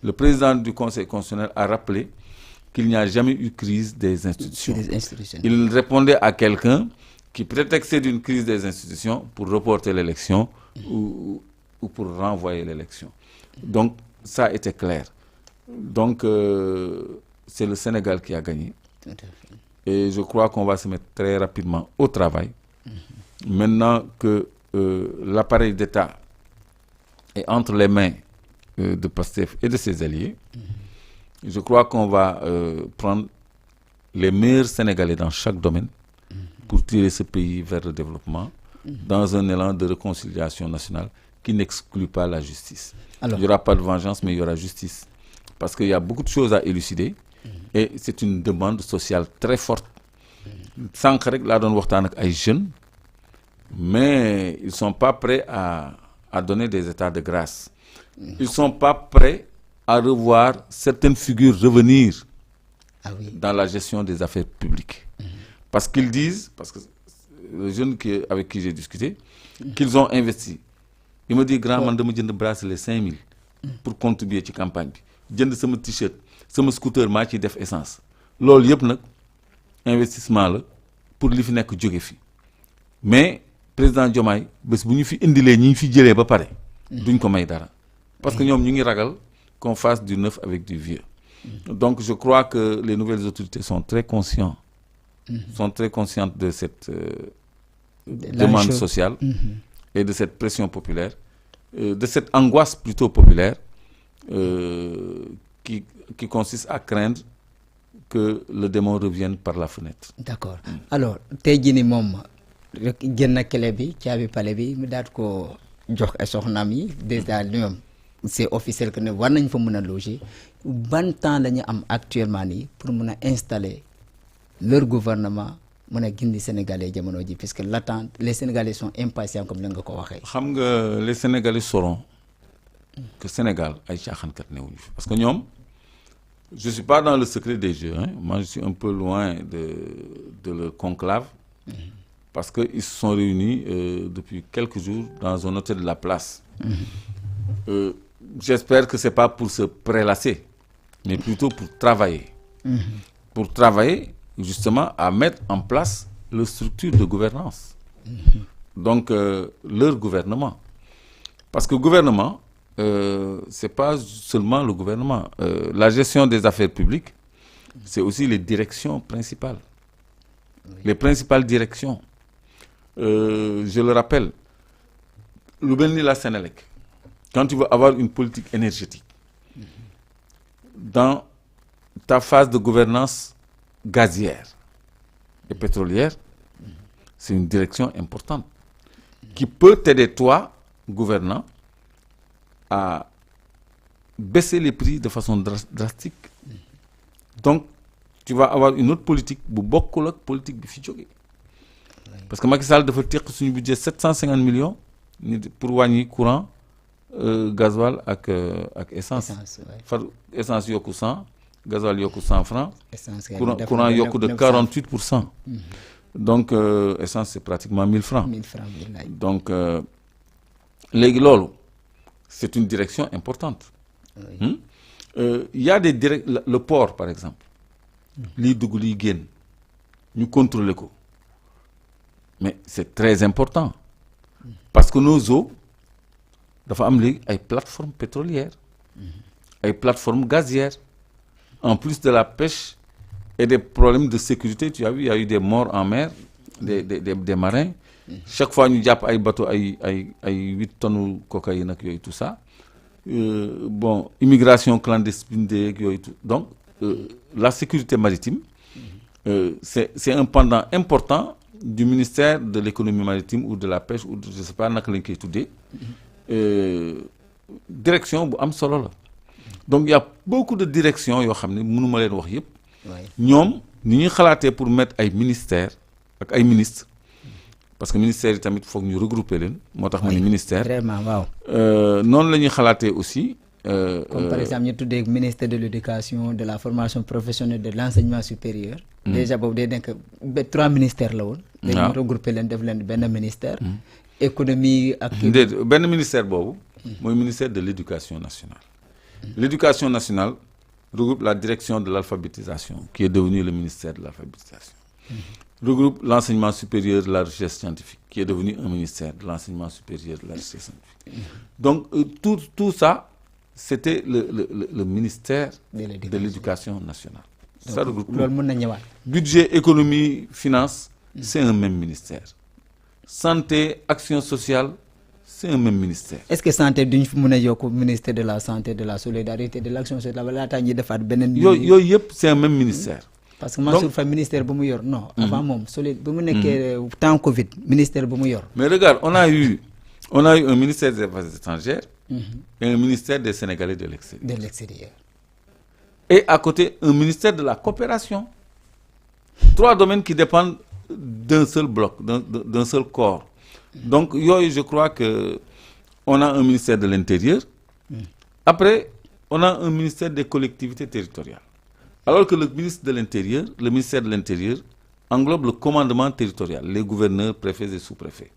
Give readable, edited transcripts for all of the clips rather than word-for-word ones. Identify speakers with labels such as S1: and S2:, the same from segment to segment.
S1: Le président du Conseil constitutionnel a rappelé qu'il n'y a jamais eu crise des institutions. Il répondait à quelqu'un qui prétextait d'une crise des institutions pour reporter l'élection ou pour renvoyer l'élection. Donc, ça était clair. Donc, c'est le Sénégal qui a gagné. Et je crois qu'on va se mettre très rapidement au travail. Maintenant que l'appareil d'État est entre les mains de PASTEF et de ses alliés, je crois qu'on va prendre les meilleurs Sénégalais dans chaque domaine pour tirer ce pays vers le développement dans un élan de réconciliation nationale qui n'exclut pas la justice. Alors, il n'y aura pas de vengeance, mais il y aura justice. Parce qu'il y a beaucoup de choses à élucider et c'est une demande sociale très forte. Sans que la donne ay jeunes, mais ils ne sont pas prêts à donner des états de grâce. Ils ne sont pas prêts à revoir certaines figures revenir dans la gestion des affaires publiques. Parce qu'ils disent, parce que les jeunes avec qui j'ai discuté, qu'ils ont investi. Ils me disent, grand man, je me bracelet 5 000 pour contribuer à la campagne. Je me un t-shirt, un scooter, je def essence. Lol yep nak investissement là pour li fi nek jogé fi. Mais président Diomaye bés buñu fi indilé ñi fi jëlé ba paré duñ ko may dara. Parce que ñom ñu ngi ragal qu'on fasse du neuf avec du vieux. Donc je crois que les nouvelles autorités sont très conscientes de cette demande sociale et de cette pression populaire, de cette angoisse plutôt populaire qui consiste à craindre que le démon revienne par la fenêtre.
S2: D'accord. Alors, tey jii ni moom génn clé bi caabi palais bi mu daat ko jox ay soxnaam yi déjà ñoom c'est officiel que ne war nañ fa mën a loger. Ban temps la ñu am actuellement nii pour mën a installer leur gouvernement mën a gindi Sénégalais jamono ji puisque l'attente les Sénégalais sont impatients comme la nga ko waxee.
S1: Xam nga les Sénégalais sauront que Sénégal ay caaxaankat newuñu fi parce que ñoom je ne suis pas dans le secret des jeux. Hein. Moi, je suis un peu loin de leur conclave parce qu'ils se sont réunis depuis quelques jours dans un hôtel de la place. J'espère que ce n'est pas pour se prélasser, mais plutôt pour travailler. Pour travailler justement à mettre en place leur structure de gouvernance. Donc, leur gouvernement. Parce que le gouvernement, c'est pas seulement le gouvernement. La gestion des affaires publiques, c'est aussi les directions principales. Les principales directions. Je le rappelle, la Sénélec, quand tu veux avoir une politique énergétique, dans ta phase de gouvernance gazière et pétrolière, c'est une direction importante qui peut t'aider, toi, gouvernant, à baisser les prix de façon drastique. Donc, tu vas avoir une autre politique, beaucoup de politique de Fidjogé. Parce que Macky Sall doit faire un budget de 750 millions pour gagner courant, gasoil et essence. Essence yoku 100, gasoil yoku 100 francs, courant yoku de 48%. Donc, essence c'est pratiquement 1000 francs. Donc, les lolo. C'est une direction importante. Il y a des le port, par exemple. Nous contrôlons. Mais c'est très important. Parce que nos eaux, il y a des plateformes pétrolières, des plateformes gazières. En plus de la pêche et des problèmes de sécurité, tu as vu, il y a eu des morts en mer, des marins. Chaque fois nous avons des bateaux à 8 tonnes de cocaïne et tout ça. Bon, immigration clandestine et tout. Donc, la sécurité maritime, c'est un pendant important du ministère de l'économie maritime ou de la pêche ou de, je ne sais pas, direction bu am solo la. Donc il y a beaucoup de directions yo xamné mënuma leen wax yépp. Ñom ni ñi xalaté pour mettre ay ministères ak ay ministres parce que ministère tamit faut ñu regrouper leen motax ma ni ministère.
S2: Vraiment waaw.
S1: Non lañuy xalaté aussi
S2: comme par exemple ñu tuddé ministère de l'éducation, de la formation professionnelle, de l'enseignement supérieur. Déjà bobu day nek 3 ministères la won. Dañu regrouper leen def leen ben ministère. Économie ak
S1: ben ministère bobu moy ministère de l'éducation nationale. L'éducation nationale regroupe la direction de l'alphabétisation, qui est devenue le ministère de l'alphabétisation. Regroupe l'enseignement supérieur de la recherche scientifique, qui est devenu un ministère de l'enseignement supérieur de la recherche scientifique. Donc, tout ça, c'était le ministère de l'éducation nationale.
S2: Donc,
S1: ça regroupe
S2: budget,
S1: économie, finance, c'est un même ministère. Santé, action sociale, c'est un même ministère.
S2: Est-ce que santé duñ fi mëna yok ministère de la santé, de la solidarité, de l'action sociale la ta ñi defaat benen
S1: c'est un même ministère.
S2: Parce que Mansour Faye ministère bu mu yor non avant mom bu mu nekké temps Covid ministère bu mu yor.
S1: Mais regarde, on a eu un ministère des Affaires étrangères et un ministère des Sénégalais de l'extérieur. Et à côté un ministère de la coopération. 3 domaines qui dépendent d'un seul bloc, d'un seul corps. Donc, je crois qu'on a un ministère de l'Intérieur. Après, on a un ministère des collectivités territoriales. Alors que le ministère de l'Intérieur englobe le commandement territorial, les gouverneurs, préfets et sous-préfets.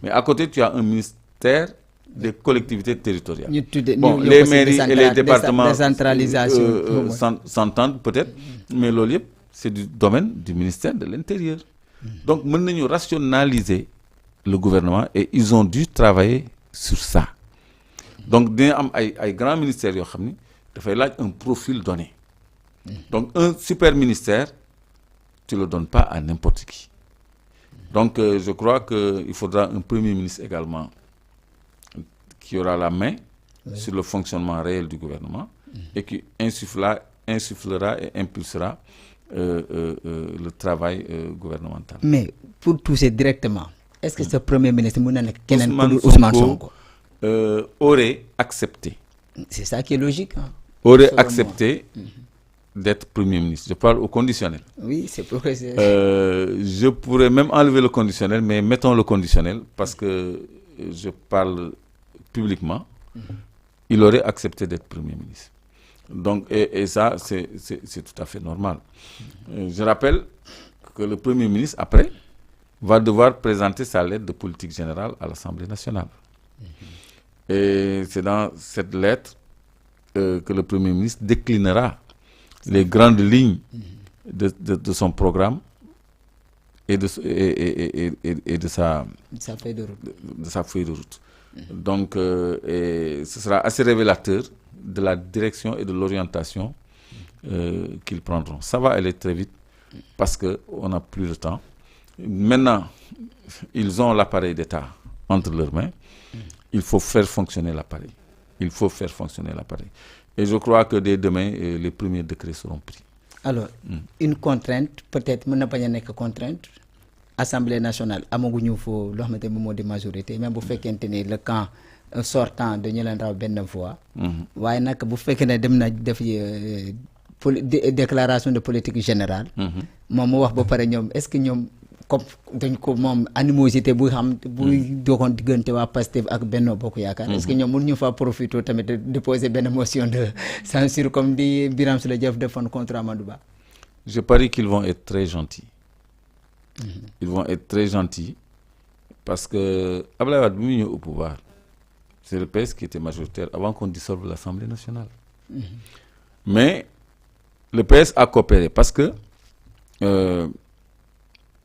S1: Mais à côté, tu as un ministère des collectivités territoriales. Les mairies et les départements s'entendent peut-être, mais l'OLIEP, c'est du domaine du ministère de l'Intérieur. Donc, nous avons rationalisé le gouvernement et ils ont dû travailler sur ça. Donc, il y a un grand ministère qui a un profil donné. Donc, un super ministère, tu ne le donnes pas à n'importe qui. Donc, je crois qu'il faudra un premier ministre également qui aura la main sur le fonctionnement réel du gouvernement et qui insufflera et impulsera le travail gouvernemental.
S2: Mais pour toucher directement, est-ce que ce premier ministre Ousmane Sonko
S1: aurait accepté?
S2: C'est ça qui est logique.
S1: Aurait accepté d'être premier ministre. Je parle au conditionnel.
S2: Oui, c'est progressif.
S1: Je pourrais même enlever le conditionnel, mais mettons le conditionnel parce que je parle publiquement. Il aurait accepté d'être premier ministre. Donc, et ça, c'est tout à fait normal. Je rappelle que le Premier ministre, après, va devoir présenter sa lettre de politique générale à l'Assemblée nationale. Et c'est dans cette lettre que le Premier ministre déclinera les grandes lignes de son programme et de sa feuille de route. Donc, ce sera assez révélateur de la direction et de l'orientation qu'ils prendront. Ça va aller très vite parce qu'on n'a plus le temps. Maintenant, ils ont l'appareil d'État entre leurs mains. Il faut faire fonctionner l'appareil. Et je crois que dès demain, les premiers décrets seront pris.
S2: Alors, une contrainte, peut-être, mais pas une contrainte. Assemblée nationale, amaguñu fo lo xamante mo di majorité même bu fekkente ni le camp sortant de leen raw benn voix. waaye nag bu fekkee ne dem na def déclaration de politique générale. moom mu wax ba pare ñoom est-ce que ñoom comme dañ ko moom animosité bu xam bu doxoon diggante waa Pastef ak Benno Bokk Yaakaar. est-ce que ñoom mënuñu fa profiter tamit de déposer benn motion de censure comme di Birame Souleye Diop defoon contre Amadou Ba.
S1: Je parie qu'ils vont être très gentils. Ils vont être très gentils parce que Abdoulaye Wade bi mu ñëw au pouvoir c'est le PS qui était majoritaire avant qu'on dissolve l'Assemblée nationale. Mais le PS a coopéré parce que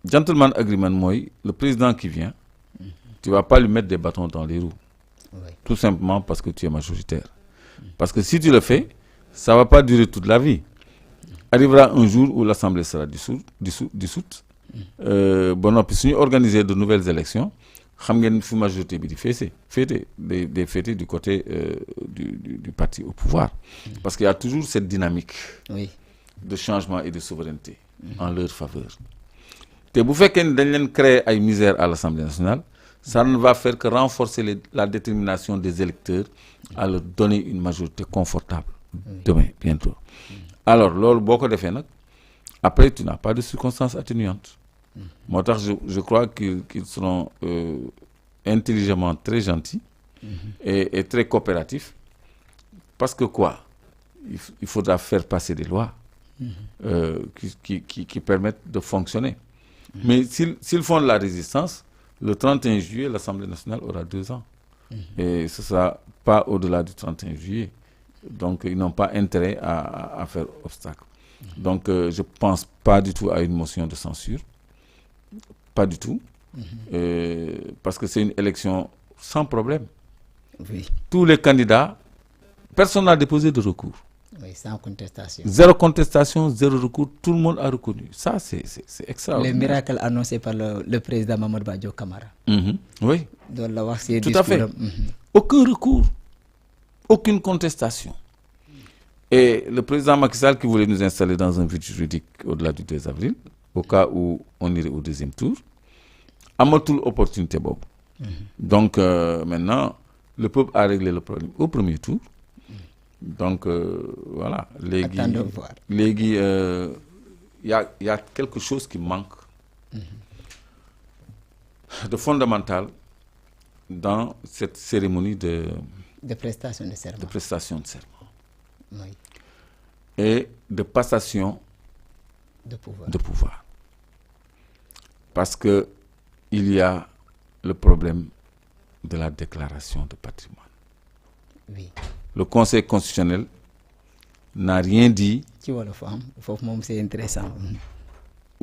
S1: gentleman agreement mooy le président qui vient tu vas pas lui mettre des bâtons dans les roues. Tout simplement parce que tu es majoritaire. Parce que si tu le fais ça va pas durer toute la vie. Arrivera un jour où l'Assemblée sera dissoute. Bon, puis si nous organisons de nouvelles élections, xam ngeen fi majorité bi di féete du côté du parti au pouvoir. Parce qu'il y a toujours cette dynamique de changement et de souveraineté en leur faveur. Et bu fekkee ni dañ leen créer ay misère à l'Assemblée nationale, ça ne va faire que renforcer la détermination des électeurs à leur donner une majorité confortable demain, bientôt. Alors, loolu boo ko defee nag après tu n'as pas de circonstances atténuantes. Moi, je crois qu'ils seront intelligemment très gentils et très coopératifs. Parce que quoi? Il faudra faire passer des lois qui permettent de fonctionner. Mais s'ils font de la résistance, le 31 juillet, l'Assemblée nationale aura 2 ans. Et ce ne sera pas au-delà du 31 juillet. Donc, ils n'ont pas intérêt à faire obstacle. Donc, je ne pense pas du tout à une motion de censure. Pas du tout. Parce que c'est une élection sans problème.
S2: Oui.
S1: Tous les candidats, personne n'a déposé de recours.
S2: Oui, sans contestation.
S1: Zéro contestation, zéro recours, tout le monde a reconnu. Ça, c'est extraordinaire.
S2: Les miracles annoncés par le président Mamadou Badio Camara.
S1: Oui.
S2: Tout
S1: à fait. Aucun recours, aucune contestation. Et le président Macky Sall qui voulait nous installer dans un vide juridique au-delà du 2 avril, au cas où on irait au deuxième tour, amatul opportunité bob. Donc maintenant, le peuple a réglé le problème au premier tour. Donc voilà.
S2: Attendons voir.
S1: Il y a quelque chose qui manque de fondamental dans cette cérémonie de
S2: prestation de serment.
S1: De prestation de serment.
S2: Oui.
S1: Et de passation de pouvoir. Parce que il y a le problème de la déclaration de patrimoine.
S2: Oui.
S1: Le Conseil constitutionnel n'a rien dit.
S2: C'est intéressant.